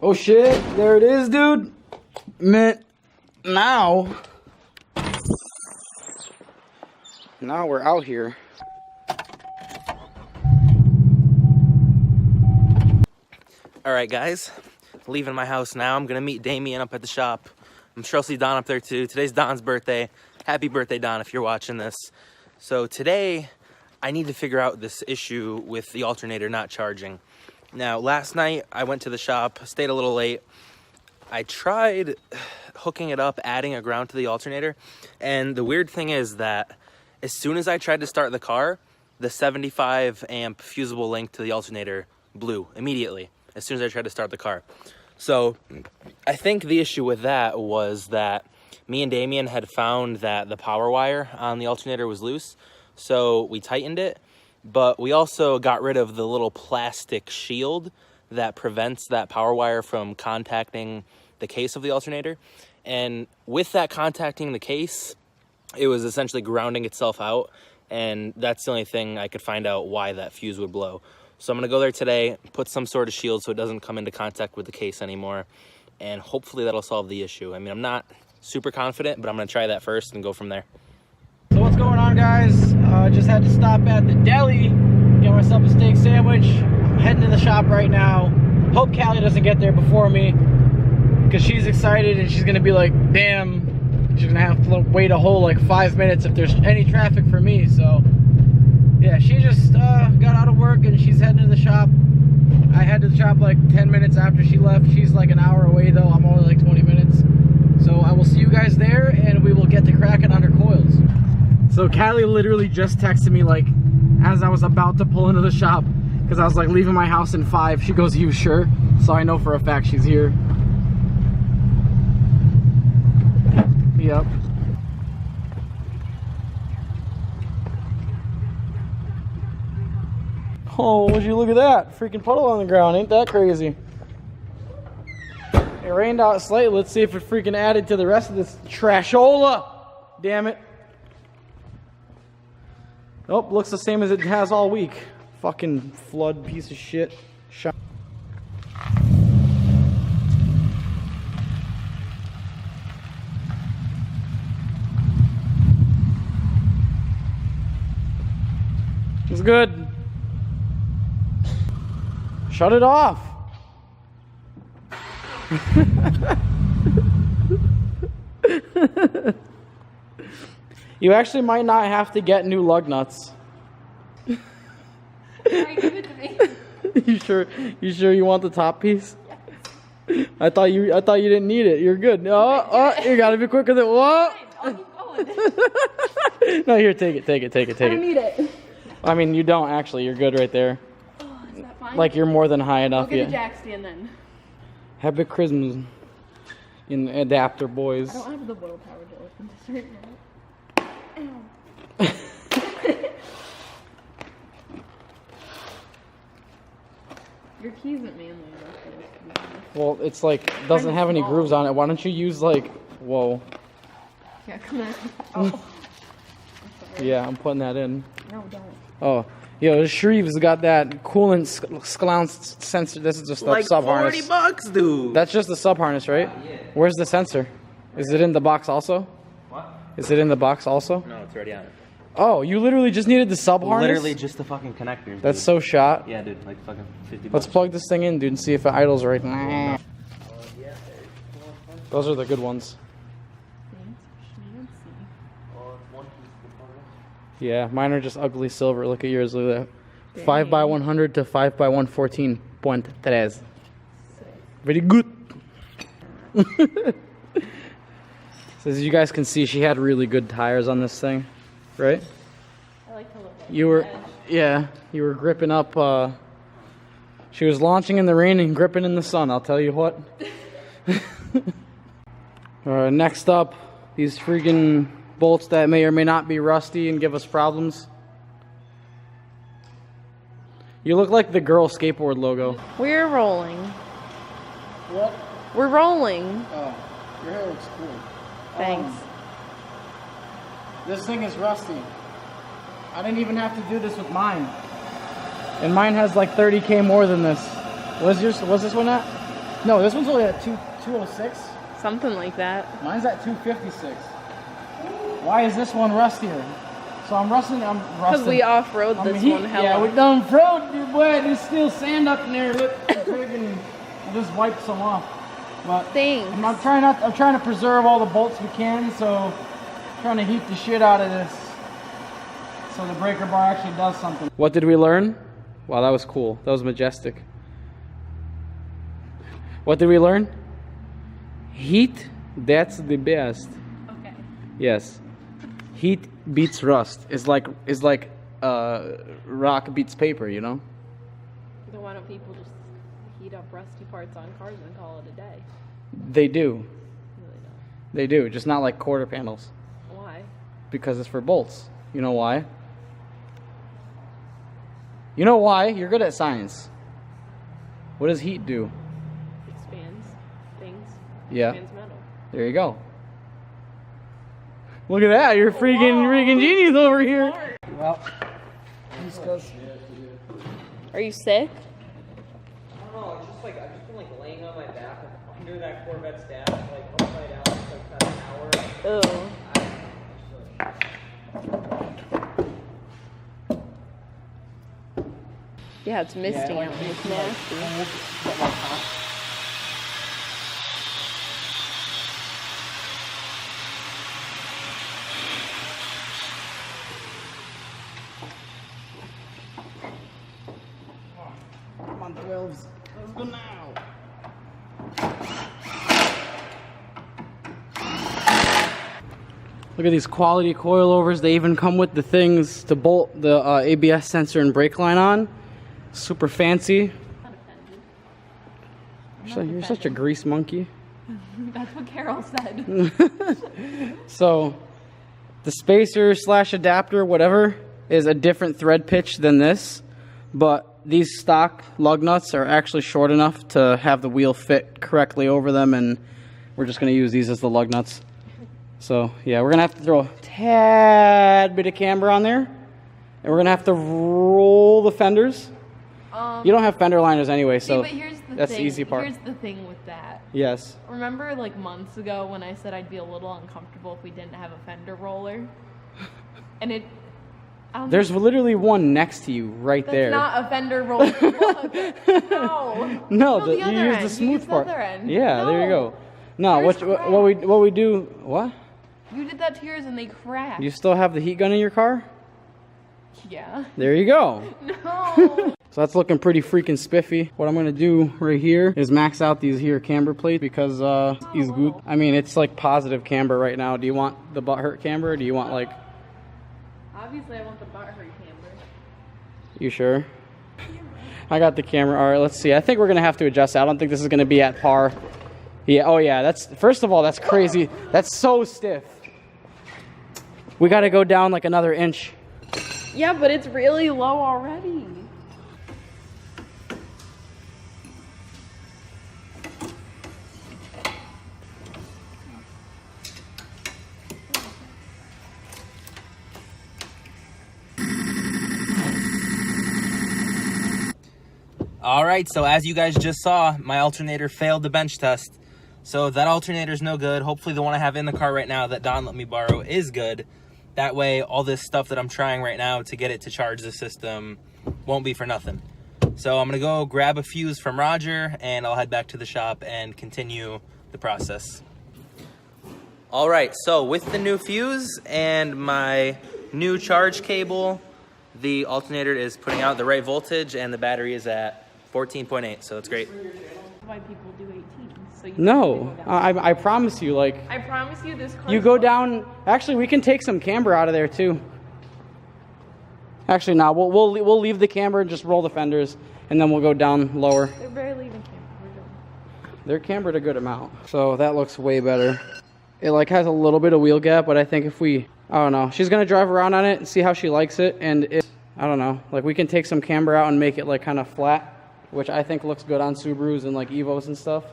Oh shit, there it is, dude. Man, now we're out here. Alright guys, leaving my house now. I'm gonna meet Damien up at the shop. I'm sure I'll see Don up there too. Today's Don's birthday. Happy birthday, Don, if you're watching this. So today, I need to figure out this issue with the alternator not charging. Now, last night, I went to the shop, stayed a little late. I tried hooking it up, adding a ground to the alternator, and the weird thing is that as soon as I tried to start the car, the 75 amp fusible link to the alternator blew immediately as soon as I tried to start the car. So I think the issue with that was that me and Damien had found that the power wire on the alternator was loose, so we tightened it, but we also got rid of the little plastic shield that prevents that power wire from contacting the case of the alternator. And with that contacting the case, it was essentially grounding itself out, and that's the only thing I could find out why that fuse would blow. So I'm gonna go there today, put some sort of shield so it doesn't come into contact with the case anymore, and hopefully that'll solve the issue. I mean, I'm not super confident, but I'm gonna try that first and go from there. So what's going on, guys? Just had to stop at the deli, get myself a steak sandwich. I'm heading to the shop right now. Hope Callie doesn't get there before me, because she's excited and she's gonna be like, damn, she's gonna have to wait a whole like 5 minutes if there's any traffic for me. So yeah, she just got out of work and she's heading to the shop. I head to the shop like 10 minutes after she left. She's like an hour away though. I'm only like 20 minutes. So I will see you guys there and we will get to cracking on her coils. So Callie literally just texted me like as I was about to pull into the shop, because I was like leaving my house in 5. She goes, "You sure?" So I know for a fact she's here. Yep. Oh, would you look at that? Freaking puddle on the ground. Ain't that crazy? It rained out slightly. Let's see if it freaking added to the rest of this trashola. Damn it. Nope, looks the same as it has all week. Fucking flood piece of shit. It's good. Shut it off. You actually might not have to get new lug nuts. Give it to me. You sure? You sure you want the top piece? Yes. I thought you didn't need it. You're good. Oh, you gotta be quicker than what? I'll keep going. No, here, take it. I don't need it. I mean, you don't actually. You're good right there. Oh, is that fine? Like you're more than high enough. I'll get a jack stand then. Happy Christmas in adapter, boys. I don't have the willpower to open this right now. Ow. Your key's at manly enough. Well, it's like doesn't have any grooves on it. Why don't you use like, whoa? Yeah, come on. Oh. Yeah, I'm putting that in. No, don't. Oh, yo, the Shreve's got that coolant sclounce sensor. This is just the Like sub harness. $40, dude. That's just the sub harness, right? Yeah. Where's the sensor? Is it in the box also? What? Is it in the box also? No, it's already on it. Oh, you literally just needed the sub harness? Literally just the fucking connectors. That's dude. so shot. Yeah, dude, like fucking 50 Let's bucks. plug this thing in, dude, and see if it idles right. Nah. Those are the good ones. Yeah, mine are just ugly silver. Look at yours. Look at that. 5x100 to 5x114.3. Very good. So as you guys can see, she had really good tires on this thing, right? I like to look at You were, yeah, you were gripping up. She was launching in the rain and gripping in the sun. I'll tell you what. Next up, these freaking bolts that may or may not be rusty and give us problems. You look like the girl skateboard logo. We're rolling. What? We're rolling. Oh, your hair looks cool. Thanks. This thing is rusty. I didn't even have to do this with mine. And mine has like 30K more than this. What's this one at? No, this one's only at 206. Something like that. Mine's at 256. Why is this one rustier? So I'm rusting. Because we off-road this one hella. Yeah, we done off-road, dude, boy. There's still sand up in there. Look, friggin' I just wiped some off. But Thanks. I'm trying to preserve all the bolts we can, so I'm trying to heat the shit out of this. So the breaker bar actually does something. What did we learn? Wow, that was cool. That was majestic. What did we learn? Heat, that's the best. Okay. Yes. Heat beats rust. It's like rock beats paper, you know? So why don't people just heat up rusty parts on cars and call it a day? They do. Really don't. They do. Just not like quarter panels. Why? Because it's for bolts. You know why? You know why? You're good at science. What does heat do? Expands things. Yeah. Expands metal. There you go. Look at that. You're freaking genius over here. Well, Are you sick? I don't know, I've just been like laying on my back under that Corvette's dash, like upside down for like about an hour. Oh. Yeah, it's misting out and it's nasty. Come on, 12s. Let's go now. Look at these quality coilovers. They even come with the things to bolt the ABS sensor and brake line on. Super fancy. You're such a grease monkey. That's what Carol said. So, the spacer / adapter, whatever, is a different thread pitch than this, but these stock lug nuts are actually short enough to have the wheel fit correctly over them, and we're just going to use these as the lug nuts. So, yeah, we're going to have to throw a tad bit of camber on there, and we're going to have to roll the fenders. You don't have fender liners anyway, so but here's the that's thing. the easy part. Here's the thing with that. Yes. Remember like months ago when I said I'd be a little uncomfortable if we didn't have a fender roller? And it... There's literally one next to you right That's there. not a fender roller. Look. No. No, the you other use end. the smooth the part. other end. Yeah, there you No. go. No, Yours what we do? What? You did that to yours and they cracked. You still have the heat gun in your car? Yeah. There you go. No. So that's looking pretty freaking spiffy. What I'm gonna do right here is max out these here camber plates because he's good. I mean, it's like positive camber right now. Do you want the butt hurt camber or do you want like? Obviously, I want the butt hurt camber. You sure? I got the camera. All right, let's see. I think we're gonna have to adjust. I don't think this is gonna be at par. Yeah. Oh yeah. That's first of all, that's crazy. That's so stiff. We got to go down like another inch. Yeah, but it's really low already. All right, so as you guys just saw, my alternator failed the bench test. So that alternator is no good. Hopefully the one I have in the car right now that Don let me borrow is good. That way, all this stuff that I'm trying right now to get it to charge the system won't be for nothing. So I'm gonna go grab a fuse from Roger and I'll head back to the shop and continue the process. All right, so with the new fuse and my new charge cable, the alternator is putting out the right voltage and the battery is at 14.8, so it's great. Why people do 18? So you No, I promise you, like, I promise you this car. you go down. Actually, we can take some camber out of there too. Actually, no, we'll leave the camber and just roll the fenders, and then we'll go down lower. They're barely even cambered. They're cambered a good amount, so that looks way better. It like has a little bit of wheel gap, but I think if we, I don't know, she's gonna drive around on it and see how she likes it, and if, I don't know, like we can take some camber out and make it like kind of flat, which I think looks good on Subarus and like Evos and stuff.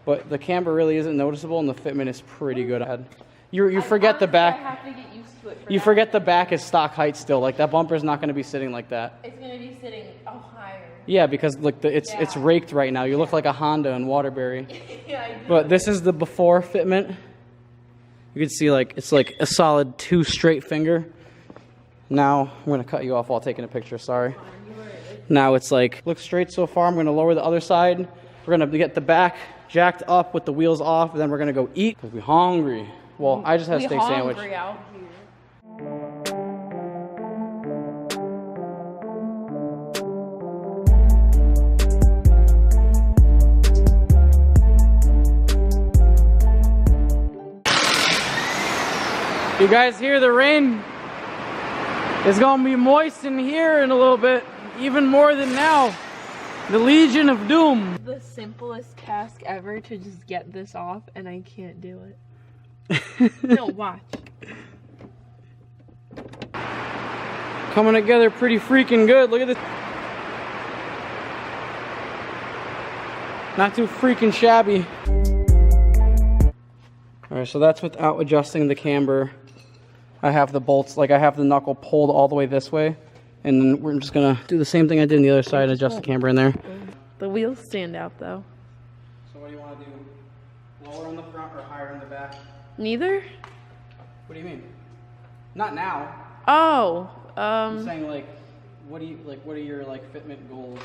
But the camber really isn't noticeable, and the fitment is pretty good ahead. You forget the back. I have to get used to it. You forget the back is stock height still. Like that bumper's not going to be sitting like that. It's gonna be sitting higher. Yeah, because look, it's raked right now. You look like a Honda in Waterbury. Yeah, I do. But this is the before fitment. You can see like it's like a solid 2 straight finger. Now I'm gonna cut you off while taking a picture. Sorry. Now it's like looks straight so far. I'm gonna lower the other side. We're gonna get the back jacked up with the wheels off, and then we're gonna go eat because we're hungry. Well, I just had a steak sandwich. Hungry out here. You guys hear the rain? It's gonna be moist in here in a little bit, even more than now. The Legion of Doom. The simplest task ever to just get this off, and I can't do it. No, watch. Coming together pretty freaking good. Look at this. Not too freaking shabby. Alright, so that's without adjusting the camber. I have the bolts, like I have the knuckle pulled all the way this way. And then we're just gonna do the same thing I did on the other side and adjust the camber in there. The wheels stand out though. So what do you want to do? Lower on the front or higher on the back? Neither? What do you mean? Not now. Oh, I'm saying like, what are your like fitment goals?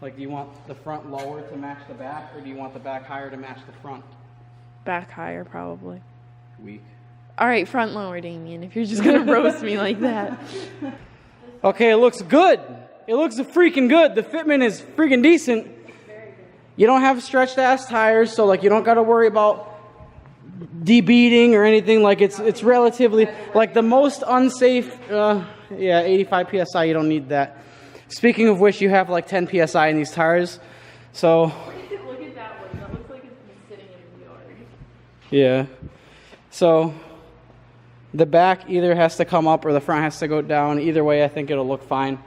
Like, do you want the front lower to match the back, or do you want the back higher to match the front? back higher probably. Weak. All right, front lower, Damien, if you're just gonna roast me like that. Okay, it looks good. It looks freaking good. The fitment is freaking decent. You don't have stretched ass tires, so like you don't got to worry about debeating or anything. Like it's relatively like the most unsafe. Yeah, 85 psi. You don't need that. Speaking of which, you have like 10 psi in these tires, so. Look at that one. That looks like it's been sitting in the yard. Yeah. So the back either has to come up or the front has to go down. Either way, I think it'll look fine.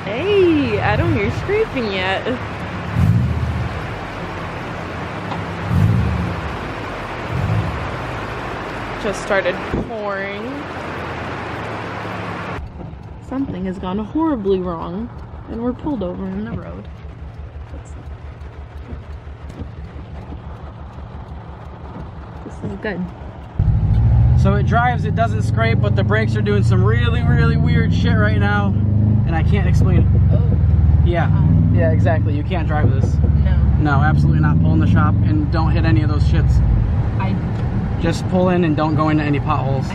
Hey, I don't hear scraping yet. Just started pouring. Something has gone horribly wrong, and we're pulled over in the road. This is good. So it drives, it doesn't scrape, but the brakes are doing some really, really weird shit right now, and I can't explain it. Oh. Yeah, exactly. You can't drive this. No. No, absolutely not. Pull in the shop and don't hit any of those shits. I Just pull in and don't go into any potholes.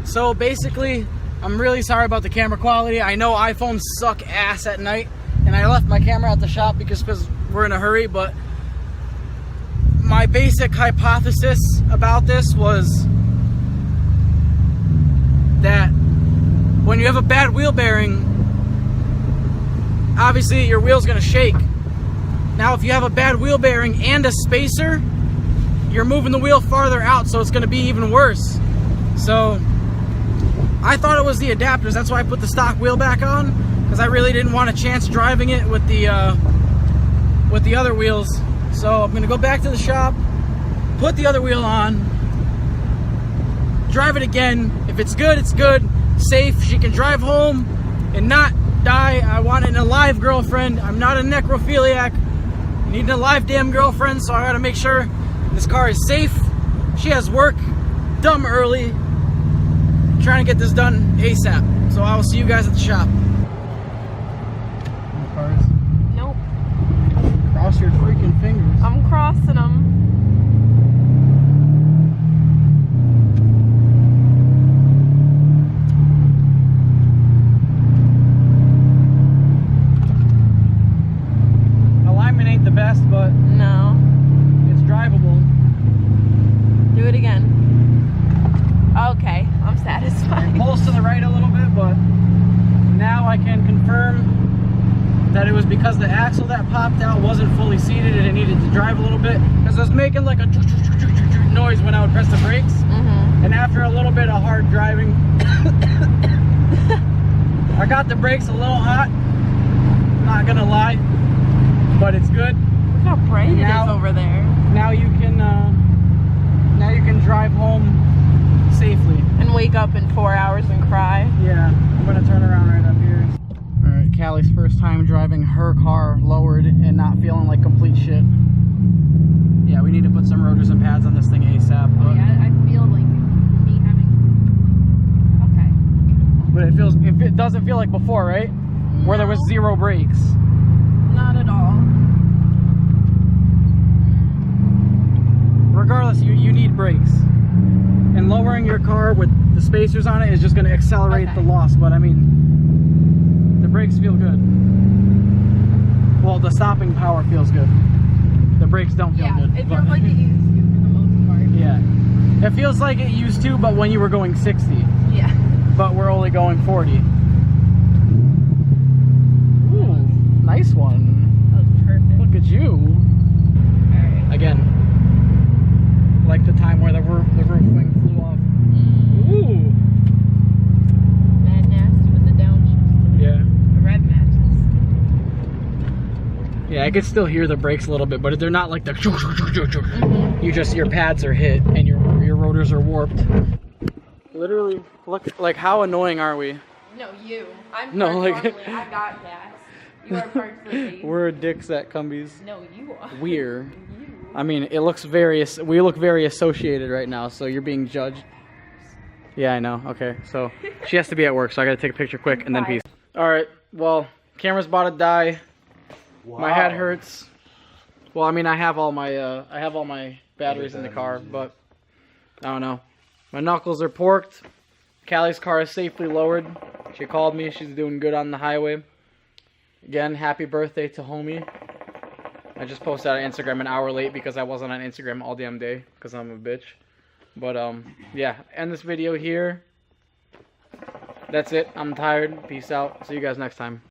So basically, I'm really sorry about the camera quality. I know iPhones suck ass at night, and I left my camera at the shop because we're in a hurry, but my basic hypothesis about this was that when you have a bad wheel bearing, obviously your wheel's gonna shake. Now if you have a bad wheel bearing and a spacer, you're moving the wheel farther out, so it's gonna be even worse. So I thought it was the adapters. That's why I put the stock wheel back on, because I really didn't want a chance driving it with the other wheels. So I'm gonna go back to the shop, put the other wheel on, drive it again. If it's good, it's good. Safe, she can drive home and not die. I want an alive girlfriend. I'm not a necrophiliac. I need an alive damn girlfriend, so I gotta make sure this car is safe. She has work, dumb early. I'm trying to get this done ASAP. So I will see you guys at the shop. Cars. Nope. Cross your freaking fingers. I'm crossing them. Alignment ain't the best, but No. it's drivable. Do it again. Okay, I'm satisfied. Pulls to the right a little bit, but now I can confirm that it was because the axle that popped out wasn't fully seated and it needed to drive a little bit, because it was making like a noise when I would press the brakes. Mm-hmm. And after a little bit of hard driving, I got the brakes a little hot. Not gonna lie, but it's good. Look how bright it is over there. Now you can drive home safely. And wake up in 4 hours and cry. Yeah, I'm gonna turn around right up here. All right, Callie's first time driving her car lowered and not feeling like complete shit. Yeah, we need to put some rotors and pads on this thing ASAP. But, I feel like me having. but it doesn't feel like before, right? Where there was zero brakes. Not at all. Regardless, you need brakes. And lowering your car with the spacers on it is just going to accelerate the loss. But I mean, the brakes feel good. Well, the stopping power feels good. The brakes don't feel good. It feels like it used to for the most part. Yeah. It feels like it used to, but when you were going 60. Yeah. But we're only going 40. Ooh, nice one. That was perfect. Look at you. Alright. Again, like the time where the roof wing flew off. Ooh. Mad nasty with the downshift. Yeah. The red matches. Yeah, I could still hear the brakes a little bit, but they're not like the. Your pads are hit and your rotors are warped. Literally, look, like how annoying are we? No, you. I'm No, parked like- normally. I got gas. You are parked for me. We're dicks at Cumbies. No, you are. We're. You. I mean, we look very associated right now, so you're being judged. Yeah, I know. Okay, so she has to be at work, so I gotta take a picture quick and then Bye. peace. All right, well, camera's about to die. Wow. My head hurts. Well, I mean, I have all my batteries in the car, but I don't know. My knuckles are porked. Callie's car is safely lowered. She called me. She's doing good on the highway. Again, happy birthday to homie. I just posted on Instagram an hour late because I wasn't on Instagram all damn day because I'm a bitch. But yeah, end this video here. That's it. I'm tired. Peace out. See you guys next time.